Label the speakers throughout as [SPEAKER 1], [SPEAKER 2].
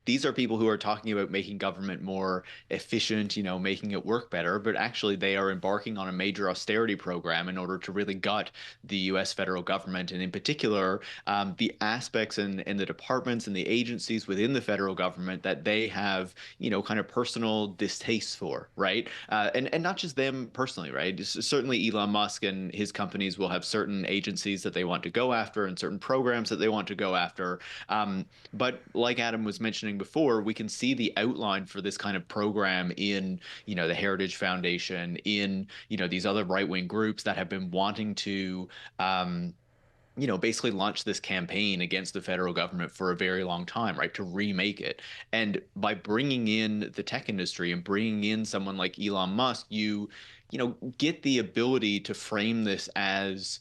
[SPEAKER 1] these are people who are talking about making government more efficient, making it work better, but actually they are embarking on a major austerity program in order to really gut the US federal government, and in particular, the aspects and the departments and the agencies within the federal government that they have, kind of personal distaste for, right? And not just them personally, right? Certainly Elon Musk and his companies will have certain agencies that they want to go after and certain programs that they want to go after. But like Adam was mentioning before, we can see the outline for this kind of program in, the Heritage Foundation, in, these other right-wing groups that have been wanting to basically launch this campaign against the federal government for a very long time, right? To remake it. And by bringing in the tech industry and bringing in someone like Elon Musk, get the ability to frame this as,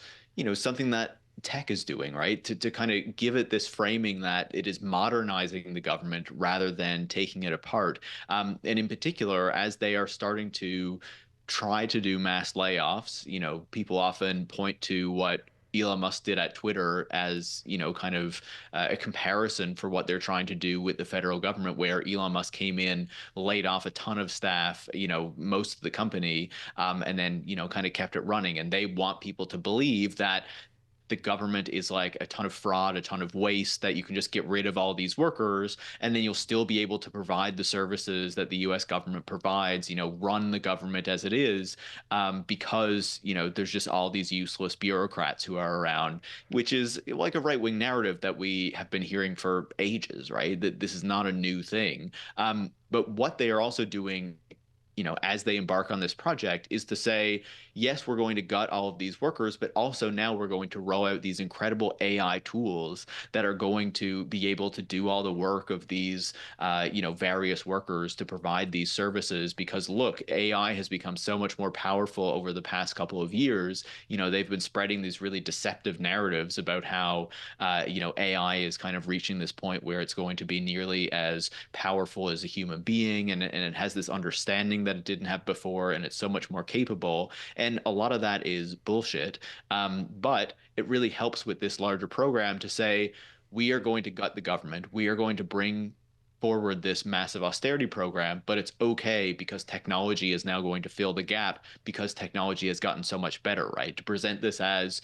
[SPEAKER 1] something that tech is doing, right? To kind of give it this framing that it is modernizing the government rather than taking it apart. And in particular, as they are starting to try to do mass layoffs, people often point to what Elon Musk did at Twitter as, kind of a comparison for what they're trying to do with the federal government, where Elon Musk came in, laid off a ton of staff, most of the company, and then, kind of kept it running. And they want people to believe that the government is like a ton of fraud, a ton of waste, that you can just get rid of all these workers and then you'll still be able to provide the services that the US government provides, run the government as it is, because, there's just all these useless bureaucrats who are around, which is like a right wing narrative that we have been hearing for ages, right? That this is not a new thing. But what they are also doing, as they embark on this project, is to say, yes, we're going to gut all of these workers, but also now we're going to roll out these incredible AI tools that are going to be able to do all the work of these, various workers to provide these services. Because look, AI has become so much more powerful over the past couple of years. They've been spreading these really deceptive narratives about how, AI is kind of reaching this point where it's going to be nearly as powerful as a human being, and it has this understanding that it didn't have before, and it's so much more capable. And a lot of that is bullshit. But it really helps with this larger program to say, we are going to gut the government. We are going to bring forward this massive austerity program, but it's okay because technology is now going to fill the gap because technology has gotten so much better, right? To present this as,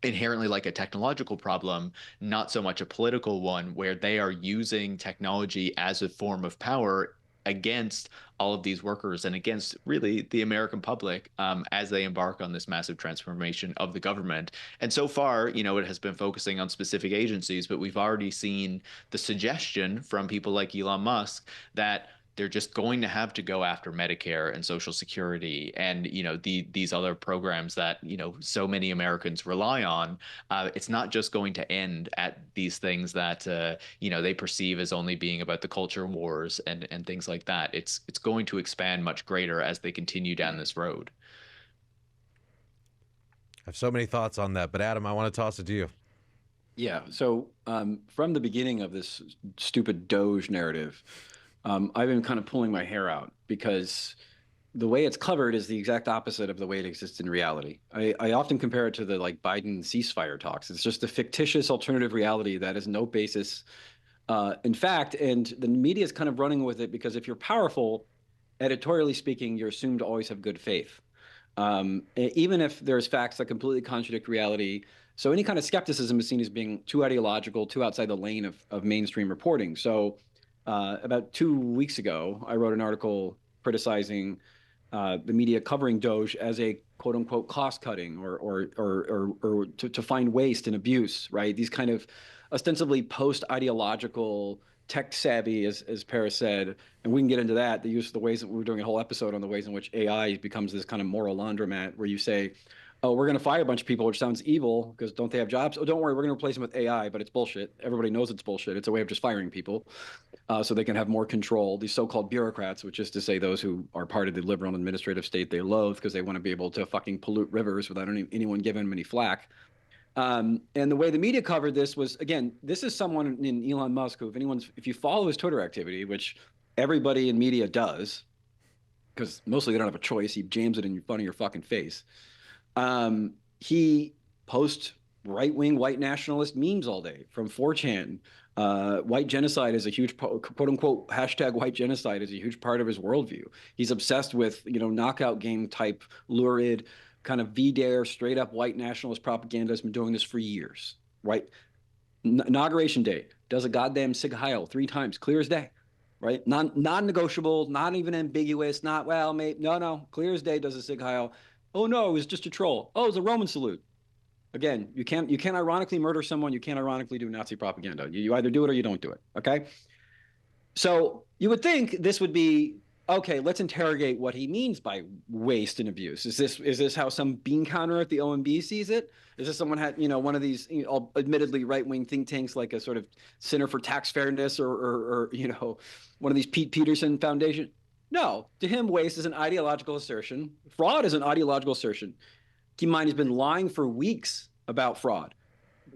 [SPEAKER 1] inherently like a technological problem, not so much a political one, where they are using technology as a form of power against all of these workers and against really the American public, as they embark on this massive transformation of the government. And so far, it has been focusing on specific agencies, but we've already seen the suggestion from people like Elon Musk that they're just going to have to go after Medicare and Social Security and these other programs that so many Americans rely on. It's not just going to end at these things that they perceive as only being about the culture wars and things like that. It's going to expand much greater as they continue down this road.
[SPEAKER 2] I have so many thoughts on that, but Adam, I want to toss it to you.
[SPEAKER 3] Yeah. So from the beginning of this stupid Doge narrative, I've been kind of pulling my hair out because the way it's covered is the exact opposite of the way it exists in reality. I often compare it to the like Biden ceasefire talks. It's just a fictitious alternative reality that has no basis in fact, and the media is kind of running with it because if you're powerful, editorially speaking, you're assumed to always have good faith. Even if there's facts that completely contradict reality. So any kind of skepticism is seen as being too ideological, too outside the lane of mainstream reporting. So about 2 weeks ago, I wrote an article criticizing the media covering Doge as a quote unquote cost cutting or to find waste and abuse, right? These kind of ostensibly post ideological tech savvy, as Paris said, and we can get into that. The use of the ways that we're doing a whole episode on the ways in which AI becomes this kind of moral laundromat where you say, oh, we're going to fire a bunch of people, which sounds evil because don't they have jobs? Oh, don't worry, we're going to replace them with AI, but it's bullshit. Everybody knows it's bullshit. It's a way of just firing people so they can have more control. These so-called bureaucrats, which is to say those who are part of the liberal administrative state they loathe because they want to be able to fucking pollute rivers without anyone giving them any flack. And the way the media covered this was, again, this is someone in Elon Musk who, if you follow his Twitter activity, which everybody in media does, because mostly they don't have a choice, he jams it in front of your fucking face. He posts right-wing white nationalist memes all day from 4chan. White genocide is a huge, quote unquote, hashtag white genocide is a huge part of his worldview. He's obsessed with, knockout game type, lurid, kind of VDARE, straight up white nationalist propaganda. Has been doing this for years, right? Inauguration day, does a goddamn Sig Heil 3 times, clear as day, right? Non-negotiable, not even ambiguous, not, well, maybe, no, clear as day, does a Sig Heil. Oh no, it was just a troll. Oh, it was a Roman salute. Again, you can't ironically murder someone. You can't ironically do Nazi propaganda. You either do it or you don't do it. Okay. So you would think this would be okay. Let's interrogate what he means by waste and abuse. Is this how some bean counter at the OMB sees it? Is this someone had one of these admittedly right wing think tanks like a sort of Center for Tax Fairness or one of these Pete Peterson Foundation? No, to him, waste is an ideological assertion. Fraud is an ideological assertion. Keep in mind, he's been lying for weeks about fraud,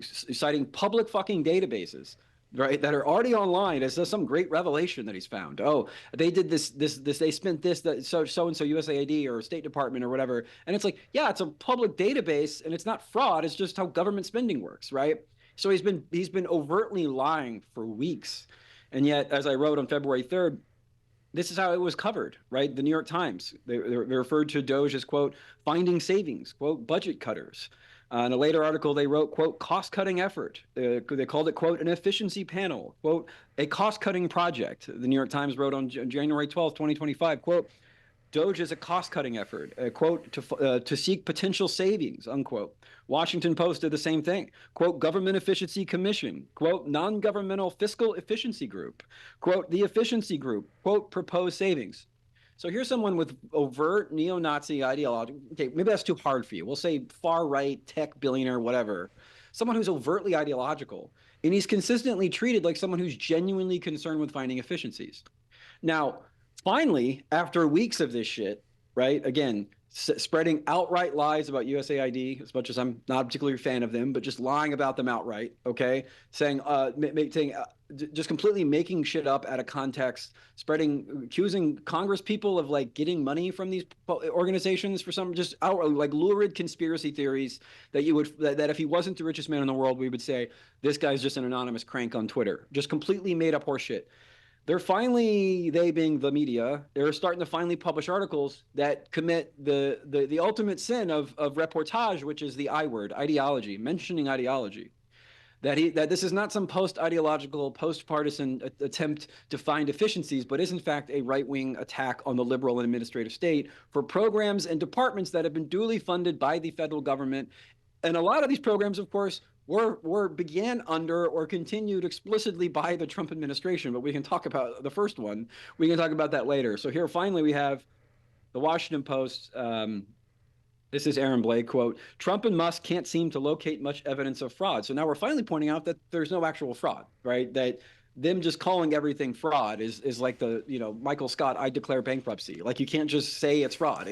[SPEAKER 3] citing public fucking databases, right, that are already online as some great revelation that he's found. Oh, they did this, they spent this, that, so and so USAID or State Department or whatever. And it's like, yeah, it's a public database and it's not fraud. It's just how government spending works, right? So he's been overtly lying for weeks. And yet, as I wrote on February 3rd, this is how it was covered, right? The New York Times, they referred to Doge as, quote, finding savings, quote, budget cutters. In a later article, they wrote, quote, cost-cutting effort. They called it, quote, an efficiency panel, quote, a cost-cutting project. The New York Times wrote on January 12th, 2025, quote, Doge is a cost-cutting effort, quote, to seek potential savings, unquote. Washington Post did the same thing. Quote, Government Efficiency Commission, quote, non-governmental fiscal efficiency group, quote, the efficiency group, quote, proposed savings. So here's someone with overt neo-Nazi ideology. Okay, maybe that's too hard for you. We'll say far-right, tech billionaire, whatever. Someone who's overtly ideological. And he's consistently treated like someone who's genuinely concerned with finding efficiencies. Now, finally, after weeks of this shit, right, again, spreading outright lies about USAID, as much as I'm not a particularly a fan of them, but just lying about them outright, okay? Saying, just completely making shit up out of context, accusing Congress people of like getting money from these organizations for some just outright, like lurid conspiracy theories that that if he wasn't the richest man in the world, we would say, this guy's just an anonymous crank on Twitter. Just completely made up horseshit. They being the media, they're starting to finally publish articles that commit the ultimate sin of reportage, which is the I word, ideology, mentioning ideology. That this is not some post-ideological, post-partisan attempt to find efficiencies, but is in fact a right-wing attack on the liberal and administrative state for programs and departments that have been duly funded by the federal government. And a lot of these programs, of course, began under or continued explicitly by the Trump administration, but we can talk about the first one. We can talk about that later. So here, finally, we have the Washington Post. This is Aaron Blake, quote, Trump and Musk can't seem to locate much evidence of fraud. So now we're finally pointing out that there's no actual fraud, right? That them just calling everything fraud is like the, Michael Scott, I declare bankruptcy. Like you can't just say it's fraud.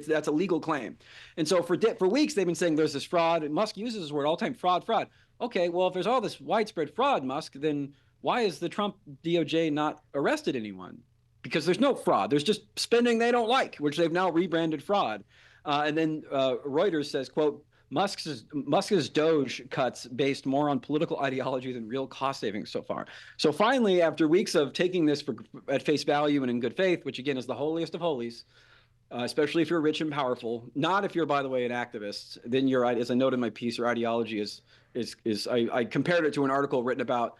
[SPEAKER 3] That's a legal claim. And so for weeks, they've been saying there's this fraud. And Musk uses this word all the time, fraud. Okay, well, if there's all this widespread fraud, Musk, then why is the Trump DOJ not arrested anyone? Because there's no fraud. There's just spending they don't like, which they've now rebranded fraud. And then Reuters says, quote, Musk's Doge cuts based more on political ideology than real cost savings so far. So finally, after weeks of taking this at face value and in good faith, which again is the holiest of holies, especially if you're rich and powerful, not if you're, by the way, an activist, then as I noted in my piece, your ideology I compared it to an article written about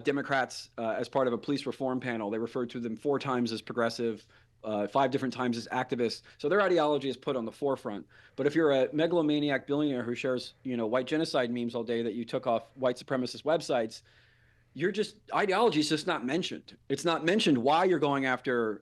[SPEAKER 3] Democrats as part of a police reform panel. They referred to them 4 times as progressive, 5 different times as activists. So their ideology is put on the forefront. But if you're a megalomaniac billionaire who shares, white genocide memes all day that you took off white supremacist websites, ideology is just not mentioned. It's not mentioned why you're going after,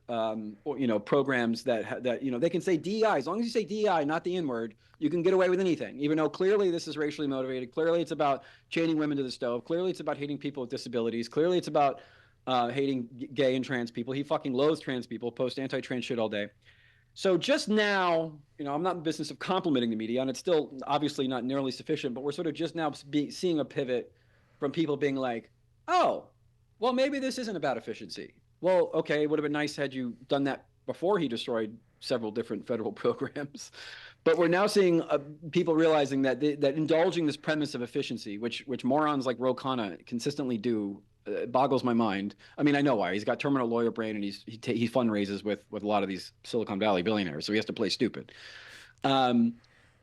[SPEAKER 3] programs that they can say DEI. As long as you say DEI, not the N word, you can get away with anything, even though clearly this is racially motivated. Clearly it's about chaining women to the stove. Clearly it's about hating people with disabilities. Clearly it's about hating gay and trans people. He fucking loathes trans people, post anti-trans shit all day. So just now, I'm not in the business of complimenting the media, and it's still obviously not nearly sufficient, but we're sort of just now seeing a pivot from people being like, oh, well, maybe this isn't about efficiency. Well, okay, it would have been nice had you done that before he destroyed several different federal programs. But we're now seeing people realizing that that indulging this premise of efficiency, which morons like Ro Khanna consistently do, boggles my mind. I mean, I know why. He's got terminal lawyer brain, and he fundraises with a lot of these Silicon Valley billionaires, so he has to play stupid.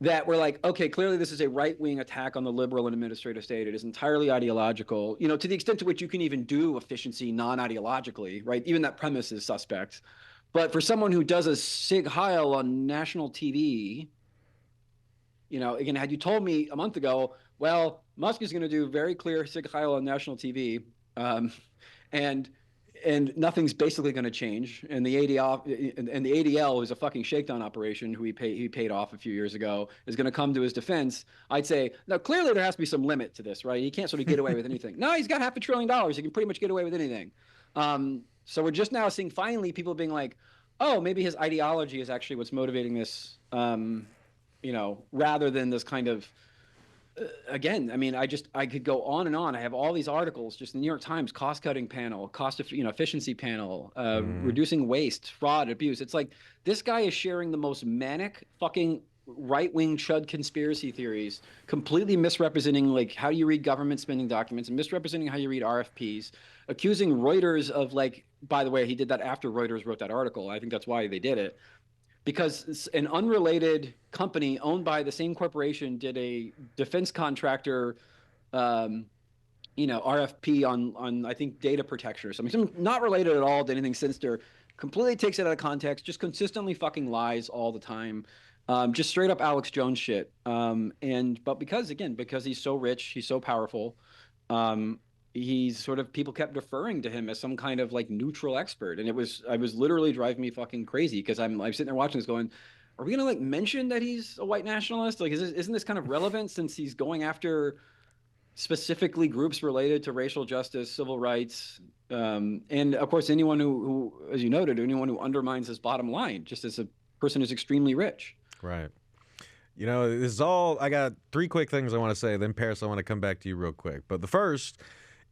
[SPEAKER 3] That we're like, okay, clearly this is a right-wing attack on the liberal and administrative state. It is entirely ideological, you know, to the extent to which you can even do efficiency non-ideologically, right? Even that premise is suspect. But for someone who does a Sig Heil on national TV, you know, again, had you told me a month ago, well, Musk is going to do very clear Sig Heil on national TV, and nothing's basically going to change. And the ADL, who's a fucking shakedown operation, who he paid off a few years ago, is going to come to his defense. I'd say, now clearly there has to be some limit to this, right? He can't sort of get away with anything. No, he's got $500 billion. He can pretty much get away with anything. So we're just now seeing finally people being like, oh, maybe his ideology is actually what's motivating this, you know, rather than this kind of, again, I mean, I could go on and on. I have all these articles, just the New York Times cost-cutting panel, efficiency panel, reducing waste, fraud, abuse. It's like this guy is sharing the most manic fucking right-wing chud conspiracy theories, completely misrepresenting like how you read government spending documents and misrepresenting how you read RFPs, accusing Reuters of like, by the way, he did that after Reuters wrote that article. I think that's why they did it. Because an unrelated company owned by the same corporation did a defense contractor, you know, RFP on I think data protection or something not related at all to anything sinister. Completely takes it out of context. Just consistently fucking lies all the time. Just straight up Alex Jones shit. But because he's so rich, he's so powerful. He's sort of, people kept deferring to him as some kind of like neutral expert, and I was literally driving me fucking crazy because I'm sitting there watching this going, are we gonna like mention that he's a white nationalist? Like, isn't this kind of relevant since he's going after specifically groups related to racial justice, civil rights, and of course anyone who, as you noted, anyone who undermines his bottom line, just as a person who's extremely rich.
[SPEAKER 2] Right. You know, this is all, I got three quick things I want to say. Then Paris, I want to come back to you real quick. But the first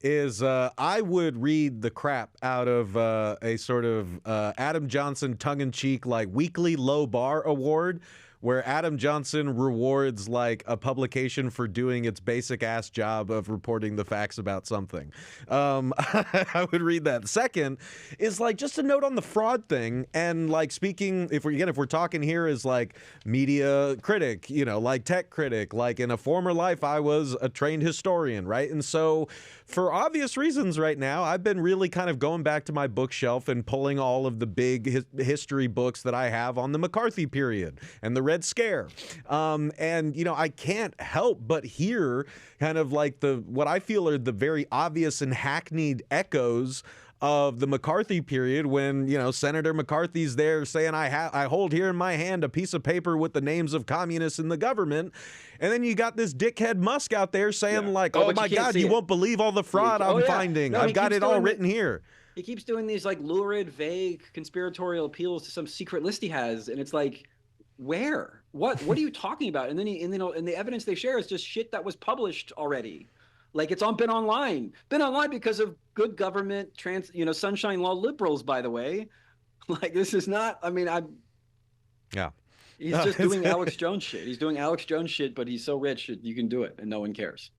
[SPEAKER 2] is I would read the crap out of a sort of Adam Johnson tongue-in-cheek like weekly low bar award, where Adam Johnson rewards like a publication for doing its basic ass job of reporting the facts about something. I would read that. Second is like just a note on the fraud thing, and like speaking, if we're talking here as like media critic, you know, like tech critic, like in a former life I was a trained historian, right? And so for obvious reasons right now, I've been really kind of going back to my bookshelf and pulling all of the big history books that I have on the McCarthy period and the Red Scare. And, you know, I can't help but hear kind of like what I feel are the very obvious and hackneyed echoes of the McCarthy period when, you know, Senator McCarthy's there saying, I hold here in my hand a piece of paper with the names of communists in the government. And then you got this dickhead Musk out there saying like, oh my God, you won't believe all the fraud I'm finding. I've got it all written here.
[SPEAKER 3] He keeps doing these like lurid, vague, conspiratorial appeals to some secret list he has. And it's like, where? What are you talking about? And then and the evidence they share is just shit that was published already. Like it's been online because of good government, sunshine law liberals, by the way. Like this is not, I mean,
[SPEAKER 2] yeah.
[SPEAKER 3] He's just doing Alex Jones shit. He's doing Alex Jones shit, but he's so rich that you can do it and no one cares.